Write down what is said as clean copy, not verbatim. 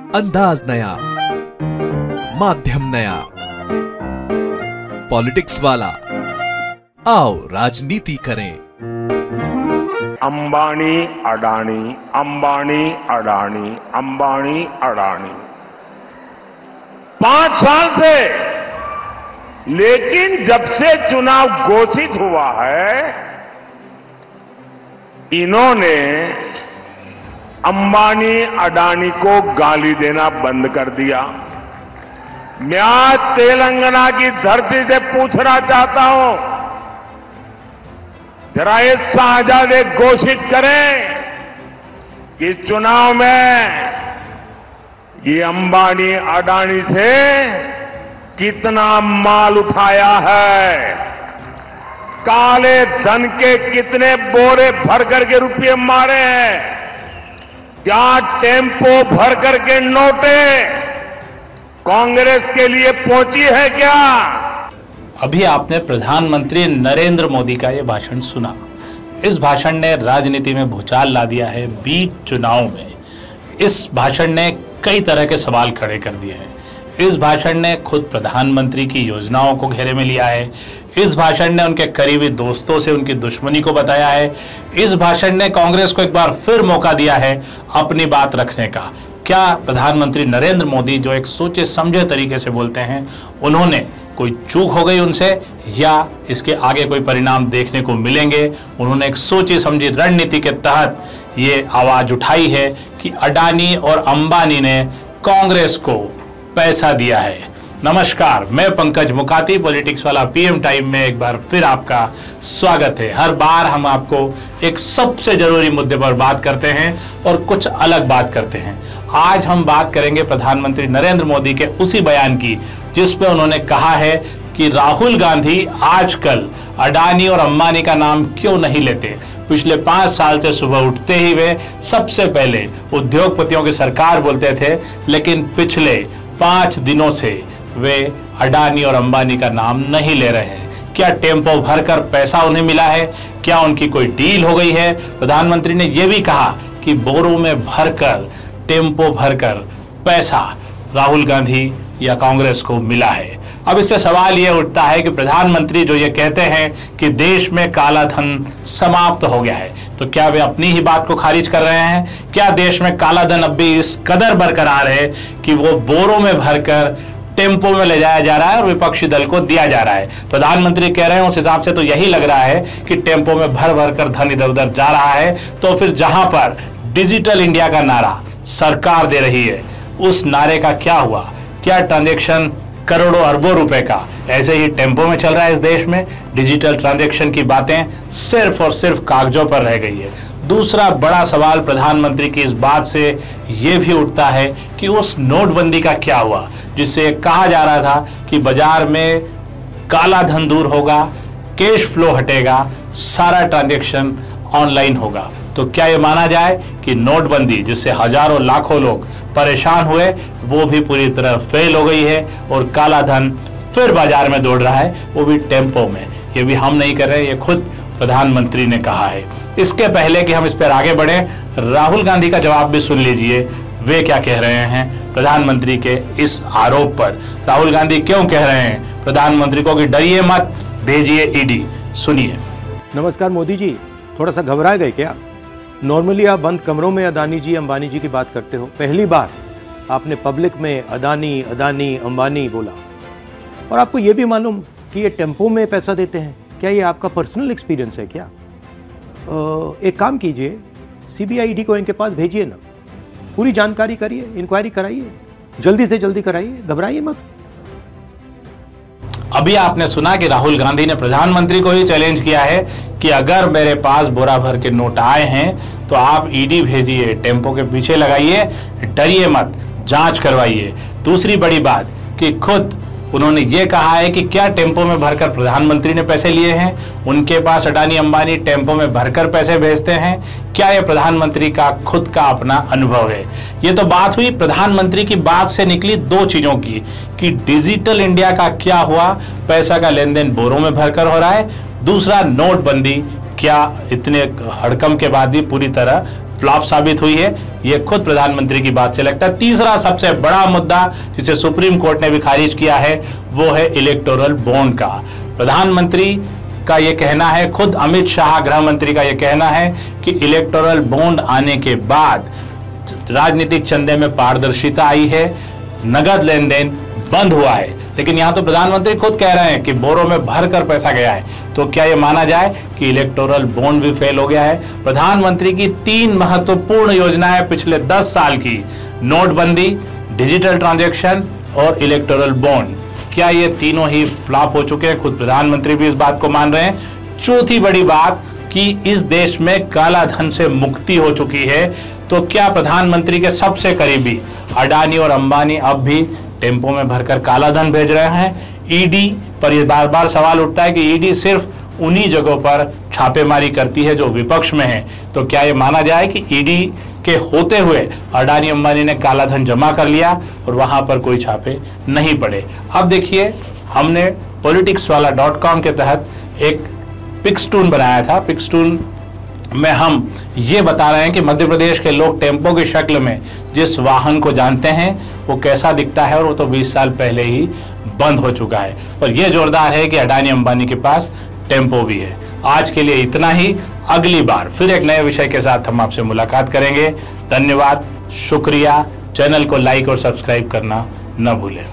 अंदाज नया, माध्यम नया, पॉलिटिक्स वाला, आओ राजनीति करें। अंबानी अडानी, अंबानी अडानी, अंबानी अडानी 5 साल से, लेकिन जब से चुनाव घोषित हुआ है, इन्होंने अंबानी अडानी को गाली देना बंद कर दिया। मैं आज तेलंगाना की धरती से पूछना चाहता हूं, जरा ये शाहजादे घोषित करें कि चुनाव में ये अंबानी अडानी से कितना माल उठाया है, काले धन के कितने बोरे भर करके रुपये मारे हैं, क्या टेम्पो भर करके नोटे कांग्रेस के लिए पहुंची है क्या? अभी आपने प्रधानमंत्री नरेंद्र मोदी का ये भाषण सुना। इस भाषण ने राजनीति में भूचाल ला दिया है बीच चुनाव में। इस भाषण ने कई तरह के सवाल खड़े कर दिए हैं। इस भाषण ने खुद प्रधानमंत्री की योजनाओं को घेरे में लिया है। इस भाषण ने उनके करीबी दोस्तों से उनकी दुश्मनी को बताया है। इस भाषण ने कांग्रेस को एक बार फिर मौका दिया है अपनी बात रखने का। क्या प्रधानमंत्री नरेंद्र मोदी जो एक सोचे समझे तरीके से बोलते हैं, उन्होंने कोई चूक हो गई उनसे, या इसके आगे कोई परिणाम देखने को मिलेंगे? उन्होंने एक सोची समझी रणनीति के तहत ये आवाज उठाई है कि अडानी और अंबानी ने कांग्रेस को पैसा दिया है। नमस्कार, मैं पंकज मुकाती, पॉलिटिक्स वाला पीएम टाइम में एक बार फिर आपका स्वागत है। हर बार हम आपको एक सबसे जरूरी मुद्दे पर बात करते हैं और कुछ अलग बात करते हैं। आज हम बात करेंगे प्रधानमंत्री नरेंद्र मोदी के उसी बयान की जिसमें उन्होंने कहा है कि राहुल गांधी आजकल अडानी और अंबानी का नाम क्यों नहीं लेते। पिछले 5 साल से सुबह उठते ही वे सबसे पहले उद्योगपतियों की सरकार बोलते थे, लेकिन पिछले 5 दिनों से वे अडानी और अंबानी का नाम नहीं ले रहे हैं। क्या टेम्पो भरकर पैसा उन्हें मिला है? क्या उनकी कोई डील हो गई है? प्रधानमंत्री ने यह भी कहा कि बोरों में भरकर, टेम्पो भरकर पैसा राहुल गांधी या कांग्रेस को मिला है। अब इससे सवाल यह उठता है कि प्रधानमंत्री जो ये कहते हैं कि देश में काला धन समाप्त हो गया है, तो क्या वे अपनी ही बात को खारिज कर रहे हैं? क्या देश में काला धन अब भी इस कदर बरकरार है कि वो बोरों में भरकर टेम्पो में ले जाया जा रहा है और विपक्षी दल को दिया जा रहा है? प्रधानमंत्री कह रहे हैं, उस हिसाब से तो यही लग रहा है कि टेम्पो में भर भर कर धन इधर उधर जा रहा है। तो फिर जहां पर डिजिटल इंडिया का नारा सरकार दे रही है, उस नारे का क्या हुआ? क्या ट्रांजैक्शन करोड़ों अरबों रुपए का ऐसे ही टेम्पो में चल रहा है? इस देश में डिजिटल ट्रांजैक्शन की बातें सिर्फ और सिर्फ कागजों पर रह गई है। दूसरा बड़ा सवाल प्रधानमंत्री की इस बात से यह भी उठता है कि उस नोटबंदी का क्या हुआ, जिससे कहा जा रहा था कि बाजार में काला धन दूर होगा, कैश फ्लो हटेगा, सारा ट्रांजैक्शन ऑनलाइन होगा। तो क्या ये माना जाए कि नोटबंदी जिससे हजारों लाखों लोग परेशान हुए, वो भी पूरी तरह फेल हो गई है और काला धन फिर बाजार में दौड़ रहा है, वो भी टेम्पो में? ये भी हम नहीं कर रहे, ये खुद प्रधानमंत्री ने कहा है। इसके पहले कि हम इस पर आगे बढ़े, राहुल गांधी का जवाब भी सुन लीजिए। वे क्या कह रहे हैं प्रधानमंत्री के इस आरोप पर? राहुल गांधी क्यों कह रहे हैं प्रधानमंत्री को कि डरिए मत, भेजिए ईडी? सुनिए। नमस्कार मोदी जी, थोड़ा सा घबराए गए क्या? नॉर्मली आप बंद कमरों में अडानी जी अंबानी जी की बात करते हो, पहली बार आपने पब्लिक में अडानी अडानी अंबानी बोला। और आपको ये भी मालूम कि ये टेम्पो में पैसा देते हैं? क्या ये आपका पर्सनल एक्सपीरियंस है क्या? एक काम कीजिए, सीबीआई ईडी को इनके पास भेजिए ना, पूरी जानकारी करिए, इंक्वायरी कराइए, जल्दी से जल्दी कराइए, घबराइए मत। अभी आपने सुना कि राहुल गांधी ने प्रधानमंत्री को ही चैलेंज किया है कि अगर मेरे पास बोरा भर के नोट आए हैं तो आप ईडी भेजिए, टेम्पो के पीछे लगाइए, डरिए मत, जांच करवाइए। दूसरी बड़ी बात कि खुद उन्होंने ये कहा है कि क्या टेम्पो में भरकर प्रधानमंत्री ने पैसे लिए हैं? उनके पास अडानी अंबानी टेम्पो में भरकर पैसे भेजते हैं? क्या ये प्रधानमंत्री का खुद का अपना अनुभव है? ये तो बात हुई प्रधानमंत्री की बात से निकली 2 चीजों की कि डिजिटल इंडिया का क्या हुआ, पैसा का लेन देन बोरों में भरकर हो रहा है। दूसरा, नोटबंदी क्या इतने हड़कंप के बाद भी पूरी तरह फ्लॉप साबित हुई है, ये खुद प्रधानमंत्री की बात से लगता है। तीसरा सबसे बड़ा मुद्दा जिसे सुप्रीम कोर्ट ने भी खारिज किया है वो है इलेक्टोरल बॉन्ड का। प्रधानमंत्री का यह कहना है, खुद अमित शाह गृह मंत्री का यह कहना है कि इलेक्टोरल बॉन्ड आने के बाद राजनीतिक चंदे में पारदर्शिता आई है, नगद लेन देन बंद हुआ है। लेकिन यहां तो प्रधानमंत्री खुद कह रहे हैं कि बोरों में भरकर पैसा गया है, तो क्या यह माना जाए कि इलेक्टोरल बॉन्ड भी फेल हो गया है? प्रधानमंत्री की 3 महत्वपूर्ण योजनाएं पिछले 10 साल की, नोटबंदी, डिजिटल ट्रांजैक्शन और इलेक्टोरल बॉन्ड, क्या ये तीनों ही फ्लॉप हो चुके हैं? खुद प्रधानमंत्री भी इस बात को मान रहे हैं। चौथी बड़ी बात कि इस देश में काला धन से मुक्ति हो चुकी है, तो क्या प्रधानमंत्री के सबसे करीबी अडानी और अंबानी अब भी टेम्पो में भरकर काला धन भेज रहे हैं? ईडी पर यह बार बार सवाल उठता है कि ईडी सिर्फ उन्हीं जगहों पर छापेमारी करती है जो विपक्ष में है, तो क्या यह माना जाए कि ईडी के होते हुए अडानी अंबानी ने काला धन जमा कर लिया और वहां पर कोई छापे नहीं पड़े? अब देखिए, हमने politicswala.com के तहत एक पिक्सटून बनाया था। पिक्सटून में हम ये बता रहे हैं कि मध्य प्रदेश के लोग टेम्पो की शक्ल में जिस वाहन को जानते हैं वो कैसा दिखता है, और वो तो 20 साल पहले ही बंद हो चुका है। और ये जोरदार है कि अडानी अंबानी के पास टेम्पो भी है। आज के लिए इतना ही। अगली बार फिर एक नए विषय के साथ हम आपसे मुलाकात करेंगे। धन्यवाद, शुक्रिया। चैनल को लाइक और सब्सक्राइब करना न भूलें।